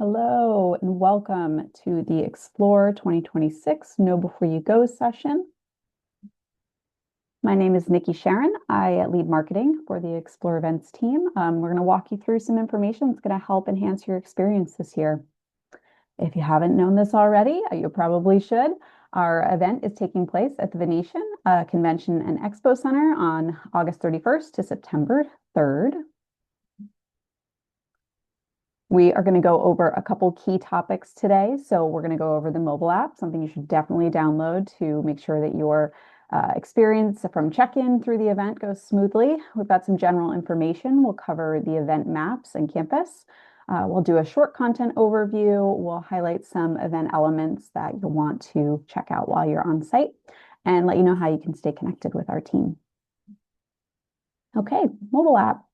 Hello and welcome to the Explore 2026 Know Before You Go session. My name is Nikki Sharon. I lead marketing for the Explore Events team. We're going to walk you through some information that's going to help enhance your experience this year. If you haven't known this already, you probably should. Our event is taking place at the Venetian Convention and Expo Center on August 31st to September 3rd. We are going to go over a couple key topics today. So we're going to go over the mobile app, something you should definitely download to make sure that your experience from check-in through the event goes smoothly. We've got some general information. We'll cover the event maps and campus. We'll do a short content overview. We'll highlight some event elements that you'll want to check out while you're on site and let you know how you can stay connected with our team. Okay, mobile app.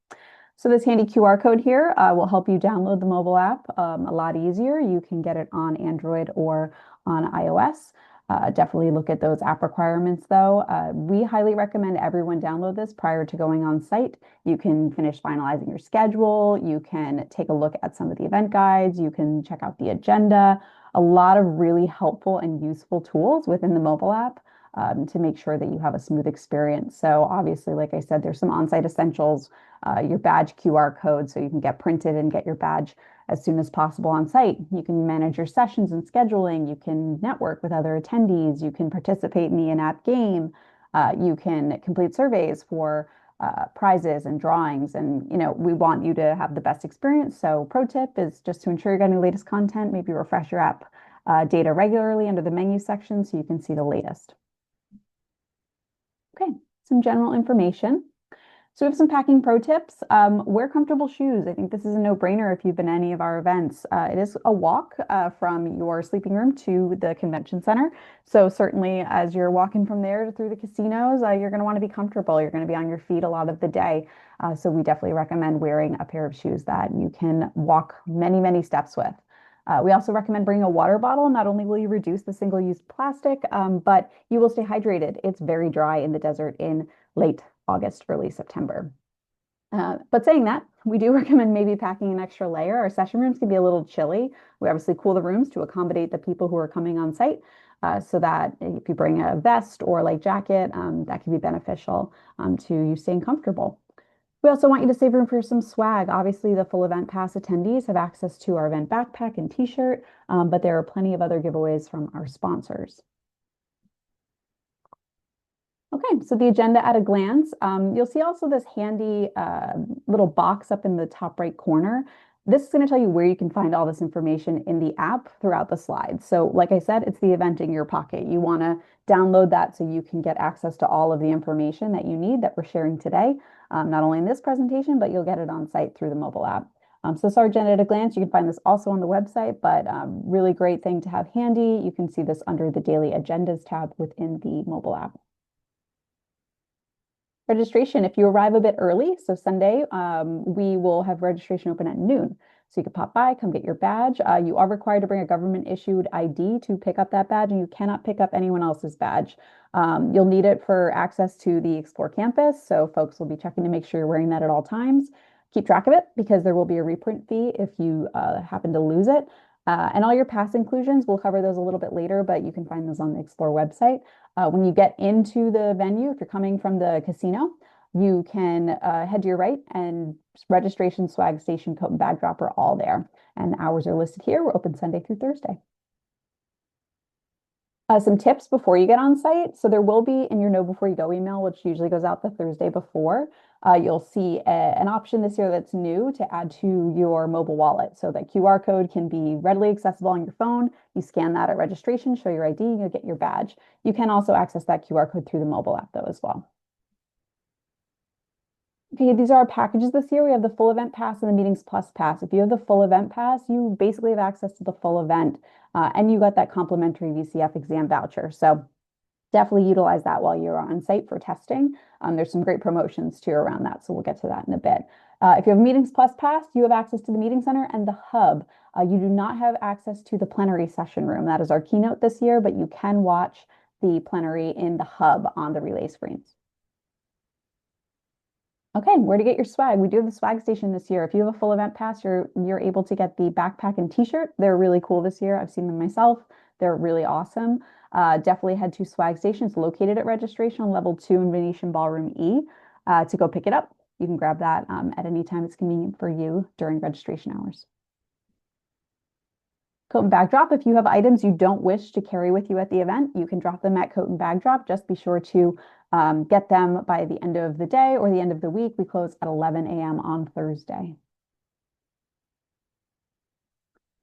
So this handy QR code here will help you download the mobile app a lot easier. You can get it on Android or on iOS. Definitely look at those app requirements though. We highly recommend everyone download this prior to going on site. You can finish finalizing your schedule. You can take a look at some of the event guides. You can check out the agenda. A lot of really helpful and useful tools within the mobile app to make sure that you have a smooth experience. So obviously, like I said, there's some on-site essentials, your badge QR code so you can get printed and get your badge as soon as possible on site. You can manage your sessions and scheduling. You can network with other attendees. You can participate in the in-app game. You can complete surveys for prizes and drawings. And, we want you to have the best experience. So pro tip is just to ensure you're getting the latest content, maybe refresh your app data regularly under the menu section so you can see the latest. Okay, some general information. So we have some packing pro tips. Wear comfortable shoes. I think this is a no-brainer if you've been to any of our events. It is a walk from your sleeping room to the convention center. So certainly as you're walking from there through the casinos, you're going to want to be comfortable. You're going to be on your feet a lot of the day. So we definitely recommend wearing a pair of shoes that you can walk many, many steps with. We also recommend bringing a water bottle. Not only will you reduce the single-use plastic, but you will stay hydrated. It's very dry in the desert in late August, early September. But saying that, we do recommend maybe packing an extra layer. Our session rooms can be a little chilly. We obviously cool the rooms to accommodate the people who are coming on site so that if you bring a vest or a light jacket, that can be beneficial to you staying comfortable. We also want you to save room for some swag. Obviously, the full event pass attendees have access to our event backpack and t-shirt, but there are plenty of other giveaways from our sponsors. Okay, so the agenda at a glance. You'll see also this handy little box up in the top right corner. This is going to tell you where you can find all this information in the app throughout the slides. So like I said, it's the event in your pocket. You want to download that so you can get access to all of the information that you need that we're sharing today, not only in this presentation, but you'll get it on site through the mobile app. So this is our agenda at a glance. You can find this also on the website, but really great thing to have handy. You can see this under the daily agendas tab within the mobile app. Registration, if you arrive a bit early, so Sunday, we will have registration open at noon. So you can pop by, come get your badge. You are required to bring a government-issued ID to pick up that badge, and you cannot pick up anyone else's badge. You'll need it for access to the Explore campus, so folks will be checking to make sure you're wearing that at all times. Keep track of it because there will be a reprint fee if you happen to lose it. And all your pass inclusions, we'll cover those a little bit later, but you can find those on the Explore website. When you get into the venue, if you're coming from the casino, you can head to your right and registration, swag, station, coat, and bag drop are all there. And the hours are listed here. We're open Sunday through Thursday. Some tips before you get on site. So there will be in your Know Before You Go email, which usually goes out the Thursday before, you'll see an option this year that's new to add to your mobile wallet. So that QR code can be readily accessible on your phone. You scan that at registration, show your ID, you'll get your badge. You can also access that QR code through the mobile app though as well. Okay, these are our packages this year. We have the full event pass and the meetings plus pass. If you have the full event pass, you basically have access to the full event and you got that complimentary VCF exam voucher. So definitely utilize that while you're on site for testing. There's some great promotions too around that. So we'll get to that in a bit. If you have meetings plus pass, you have access to the meeting center and the hub. You do not have access to the plenary session room. That is our keynote this year, but you can watch the plenary in the hub on the relay screens. Okay, where to get your swag? We do have the swag station this year. If you have a full event pass, you're able to get the backpack and t-shirt. They're really cool this year. I've seen them myself. They're really awesome. Definitely head to swag station. It's located at registration on level 2 in Venetian Ballroom E to go pick it up. You can grab that at any time it's convenient for you during registration hours. Coat and bag drop. If you have items you don't wish to carry with you at the event, you can drop them at coat and bag drop. Just be sure to get them by the end of the day or the end of the week. We close at 11 a.m. on Thursday.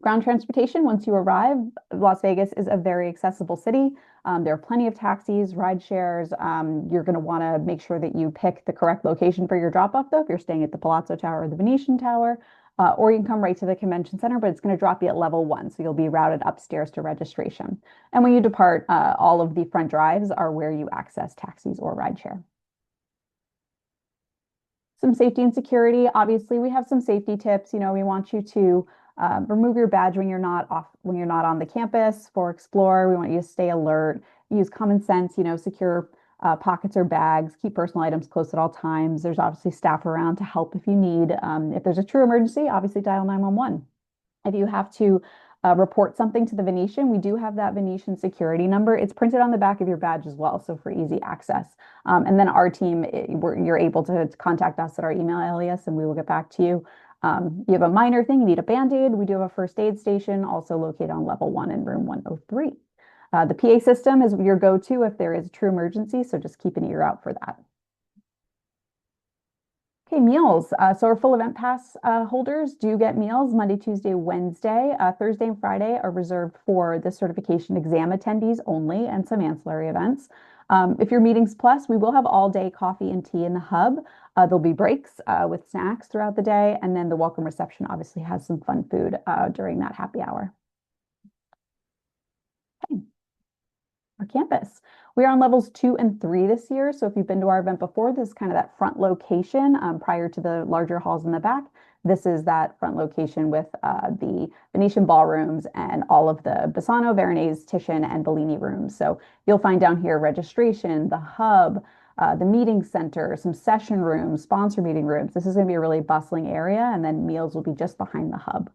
Ground transportation, once you arrive, Las Vegas is a very accessible city. There are plenty of taxis, ride shares. You're going to want to make sure that you pick the correct location for your drop off, though, if you're staying at the Palazzo Tower or the Venetian Tower. Or you can come right to the convention center, but it's going to drop you at level 1. So you'll be routed upstairs to registration. And when you depart, all of the front drives are where you access taxis or rideshare. Some safety and security. Obviously, we have some safety tips. We want you to remove your badge when you're not on the campus for Explore. We want you to stay alert, use common sense, secure pockets or bags, keep personal items close at all times. There's obviously staff around to help if you need. If there's a true emergency, obviously dial 911. If you have to report something to the Venetian, we do have that Venetian security number. It's printed on the back of your badge as well, so for easy access. And then our team, you're able to contact us at our email alias, and we will get back to you. You have a minor thing, you need a Band-Aid. We do have a first aid station, also located on level 1 in room 103. The PA system is your go-to if there is a true emergency, so just keep an ear out for that. Okay, meals. So our full event pass holders do get meals Monday, Tuesday, Wednesday. Thursday and Friday are reserved for the certification exam attendees only and some ancillary events. If you're Meetings Plus, we will have all day coffee and tea in the hub. There'll be breaks with snacks throughout the day, and then the welcome reception obviously has some fun food during that happy hour. Okay. Our campus. We are on levels 2 and 3 this year. So if you've been to our event before, this is kind of that front location prior to the larger halls in the back. This is that front location with the Venetian ballrooms and all of the Bassano, Veronese, Titian, and Bellini rooms. So you'll find down here registration, the hub, the meeting center, some session rooms, sponsor meeting rooms. This is going to be a really bustling area, and then meals will be just behind the hub.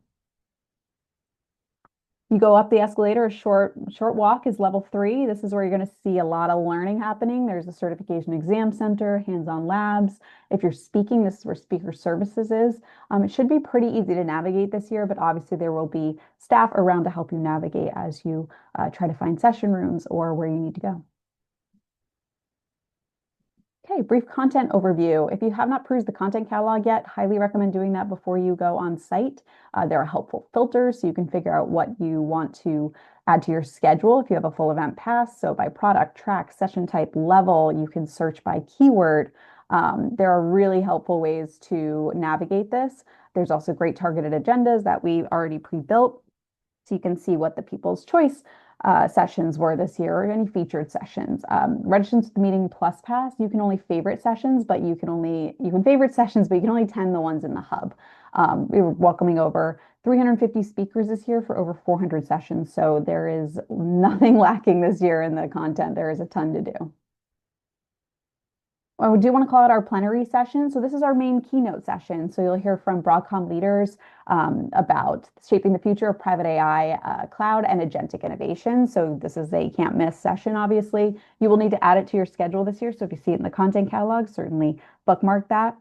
You go up the escalator, a short walk is level 3. This is where you're going to see a lot of learning happening. There's a certification exam center, hands-on labs. If you're speaking, this is where speaker services is. It should be pretty easy to navigate this year, but obviously there will be staff around to help you navigate as you try to find session rooms or where you need to go. Okay, brief content overview. If you have not perused the content catalog yet, highly recommend doing that before you go on site. There are helpful filters so you can figure out what you want to add to your schedule if you have a full event pass. So by product, track, session type, level, you can search by keyword. There are really helpful ways to navigate this. There's also great targeted agendas that we've already pre-built. So you can see what the People's Choice sessions were this year or any featured sessions. Registration to the Meeting Plus Pass, you can only favorite sessions, but you can favorite sessions, but you can only attend the ones in the hub. We were welcoming over 350 speakers this year for over 400 sessions. So there is nothing lacking this year in the content. There is a ton to do. I do want to call out our plenary session. So this is our main keynote session. So you'll hear from Broadcom leaders about shaping the future of private AI, cloud, and agentic innovation. So this is a can't miss session, obviously. You will need to add it to your schedule this year. So if you see it in the content catalog, certainly bookmark that.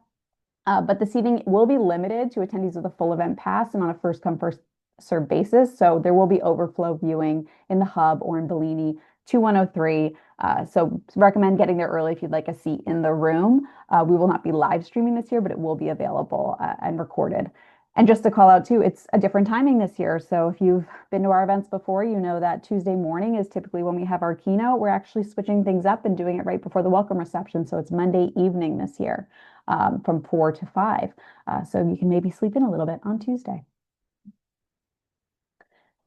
But this evening will be limited to attendees with a full event pass and on a first come, first served basis. So there will be overflow viewing in the hub or in Bellini 2103. So recommend getting there early if you'd like a seat in the room. We will not be live streaming this year, but it will be available and recorded. And just to call out too, it's a different timing this year. So if you've been to our events before, you know that Tuesday morning is typically when we have our keynote. We're actually switching things up and doing it right before the welcome reception. So it's Monday evening this year from 4 to 5. So you can maybe sleep in a little bit on Tuesday.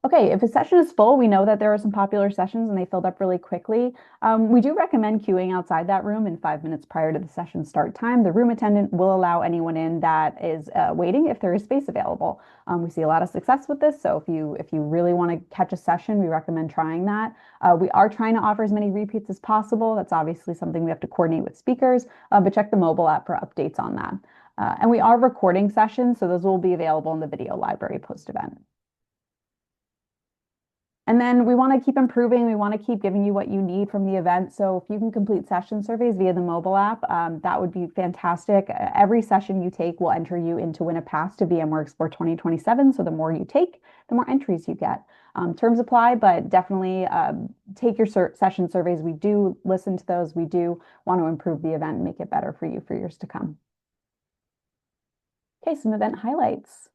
Okay, if a session is full, we know that there are some popular sessions and they filled up really quickly. We do recommend queuing outside that room in 5 minutes prior to the session start time. The room attendant will allow anyone in that is waiting if there is space available. We see a lot of success with this, so if you really want to catch a session, we recommend trying that. We are trying to offer as many repeats as possible. That's obviously something we have to coordinate with speakers, but check the mobile app for updates on that. And we are recording sessions, so those will be available in the video library post-event. And then we want to keep improving. We want to keep giving you what you need from the event. So if you can complete session surveys via the mobile app, that would be fantastic. Every session you take will enter you in to win a pass to VMware Explore 2027. So the more you take, the more entries you get. Terms apply, but definitely take your session surveys. We do listen to those. We do want to improve the event and make it better for you for years to come. Okay, some event highlights.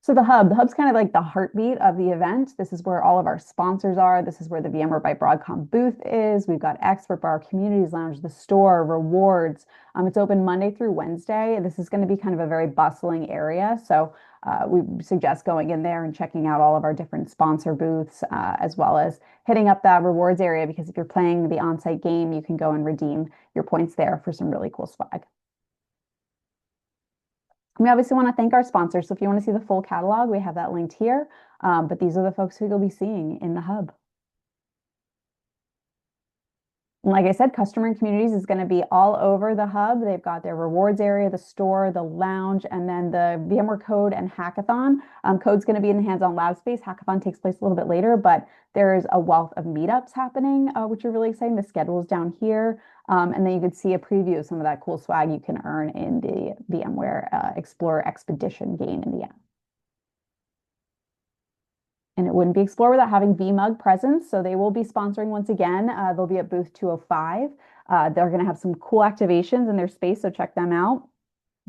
So the hub's kind of like the heartbeat of the event. This is where all of our sponsors are. This is where the VMware by Broadcom booth is. We've got Expert Bar, Communities Lounge, the store, rewards. It's open Monday through Wednesday. This is going to be kind of a very bustling area. So we suggest going in there and checking out all of our different sponsor booths, as well as hitting up that rewards area, because if you're playing the on-site game, you can go and redeem your points there for some really cool swag. We obviously want to thank our sponsors. So if you want to see the full catalog, we have that linked here. But these are the folks who you'll be seeing in the hub. And like I said, customer and communities is going to be all over the hub. They've got their rewards area, the store, the lounge, and then the VMware Code and Hackathon. Code's going to be in the hands-on lab space. Hackathon takes place a little bit later, but there's a wealth of meetups happening, which are really exciting. The schedule is down here. And then you can see a preview of some of that cool swag you can earn in the VMware Explorer Expedition game in the app. And it wouldn't be Explore without having VMUG presence. So they will be sponsoring once again. They'll be at booth 205. They're going to have some cool activations in their space, so check them out.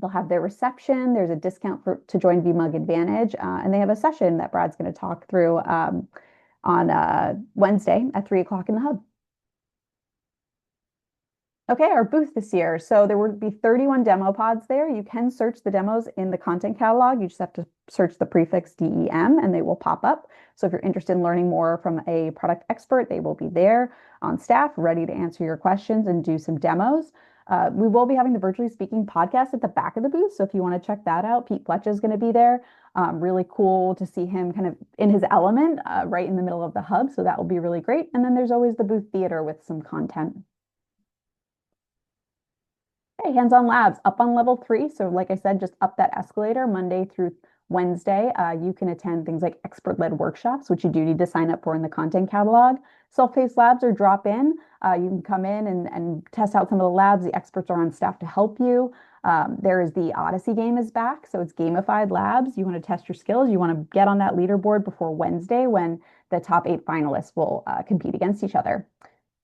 They'll have their reception. There's a discount to join VMUG Advantage. And they have a session that Brad's going to talk through on Wednesday at 3 o'clock in the hub. Okay, our booth this year. So there will be 31 demo pods there. You can search the demos in the content catalog. You just have to search the prefix DEM and they will pop up. So if you're interested in learning more from a product expert, they will be there on staff, ready to answer your questions and do some demos. We will be having the Virtually Speaking podcast at the back of the booth. So if you want to check that out, Pete Fletch is going to be there. Really cool to see him kind of in his element right in the middle of the hub. So that will be really great. And then there's always the booth theater with some content. Okay, hands-on labs up on level 3. So like I said, just up that escalator Monday through Wednesday. You can attend things like expert-led workshops, which you do need to sign up for in the content catalog. Self-paced labs or drop in. You can come in and test out some of the labs. The experts are on staff to help you. There is the Odyssey game is back. So it's gamified labs. You want to test your skills. You want to get on that leaderboard before Wednesday when the top 8 finalists will compete against each other.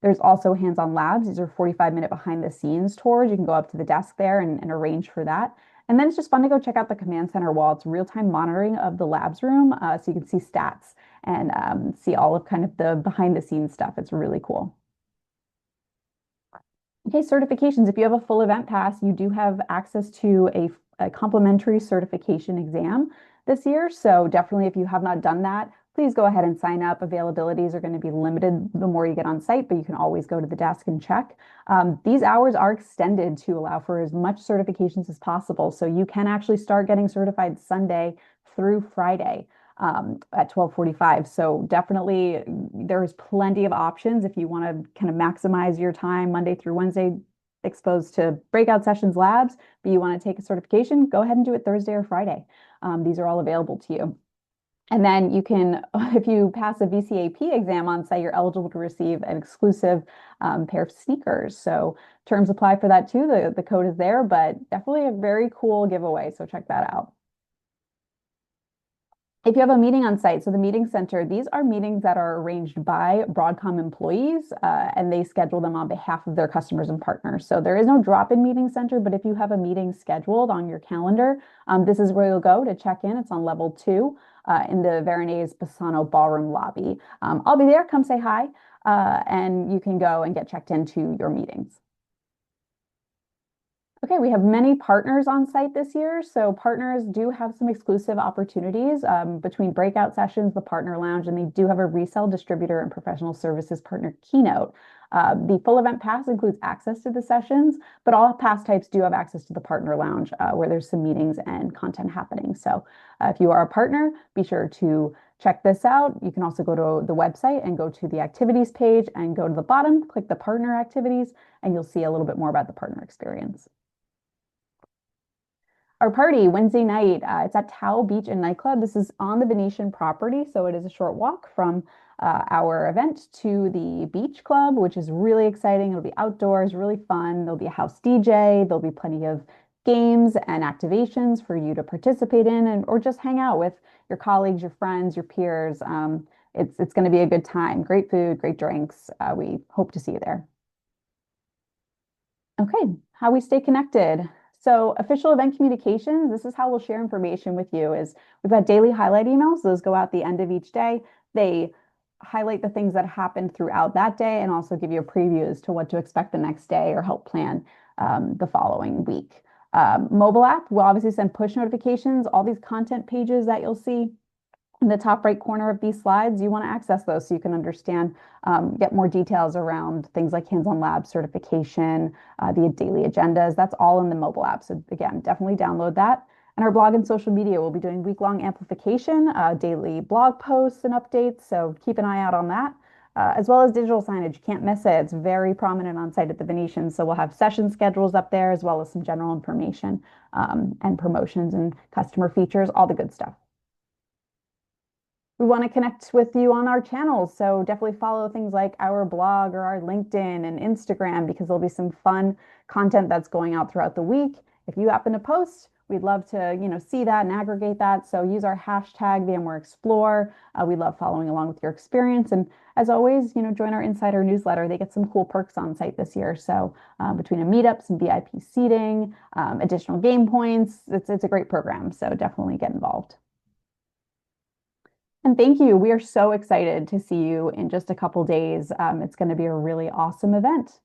There's also hands-on labs. These are 45-minute behind the scenes tours. You can go up to the desk there and arrange for that. And then it's just fun to go check out the command center wall. It's real-time monitoring of the labs room. So you can see stats and see all of kind of the behind the scenes stuff. It's really cool. Okay, certifications. If you have a full event pass, you do have access to a complimentary certification exam this year. So definitely if you have not done that, please go ahead and sign up. Availabilities are going to be limited the more you get on site, but you can always go to the desk and check. These hours are extended to allow for as much certifications as possible. So you can actually start getting certified Sunday through Friday at 12:45. So definitely there's plenty of options if you want to kind of maximize your time Monday through Wednesday exposed to breakout sessions, labs, but you want to take a certification, go ahead and do it Thursday or Friday. These are all available to you. And then you can, if you pass a VCAP exam on site, you're eligible to receive an exclusive pair of sneakers. So terms apply for that too. The code is there, but definitely a very cool giveaway. So check that out. If you have a meeting on site, so the meeting center, these are meetings that are arranged by Broadcom employees and they schedule them on behalf of their customers and partners. So there is no drop-in meeting center, but if you have a meeting scheduled on your calendar, this is where you'll go to check in. It's on level 2 in the Veronese Bassano ballroom lobby. I'll be there. Come say hi and you can go and get checked into your meetings. Okay, we have many partners on site this year. So partners do have some exclusive opportunities between breakout sessions, the partner lounge, and they do have a resale distributor and professional services partner keynote. The full event pass includes access to the sessions, but all pass types do have access to the partner lounge where there's some meetings and content happening. So if you are a partner, be sure to check this out. You can also go to the website and go to the activities page and go to the bottom, click the partner activities, and you'll see a little bit more about the partner experience. Our party Wednesday night, it's at Tao Beach and Nightclub. This is on the Venetian property, so it is a short walk from our event to the beach club, which is really exciting. It'll be outdoors, really fun. There'll be a house DJ. There'll be plenty of games and activations for you to participate in, and or just hang out with your colleagues, your friends, your peers. It's going to be a good time. Great food, great drinks. We hope to see you there. Okay, how we stay connected. So official event communications, this is how we'll share information with you is we've got daily highlight emails. Those go out the end of each day. They highlight the things that happened throughout that day and also give you a preview as to what to expect the next day or help plan the following week. Mobile app will obviously send push notifications, all these content pages that you'll see in the top right corner of these slides. You want to access those so you can understand, get more details around things like hands-on lab certification, the daily agendas. That's all in the mobile app. So again, definitely download that. And our blog and social media, we'll be doing week-long amplification, daily blog posts and updates. So keep an eye out on that. As well as digital signage. You can't miss it. It's very prominent on site at the Venetian. So we'll have session schedules up there as well as some general information and promotions and customer features, all the good stuff. We want to connect with you on our channels. So definitely follow things like our blog or our LinkedIn and Instagram because there'll be some fun content that's going out throughout the week. If you happen to post, we'd love to, see that and aggregate that. So use our hashtag VMware Explore. We love following along with your experience. And as always, join our insider newsletter. They get some cool perks on site this year. So between a meetup, some VIP seating, additional game points, it's a great program. So definitely get involved. And thank you. We are so excited to see you in just a couple days. It's going to be a really awesome event.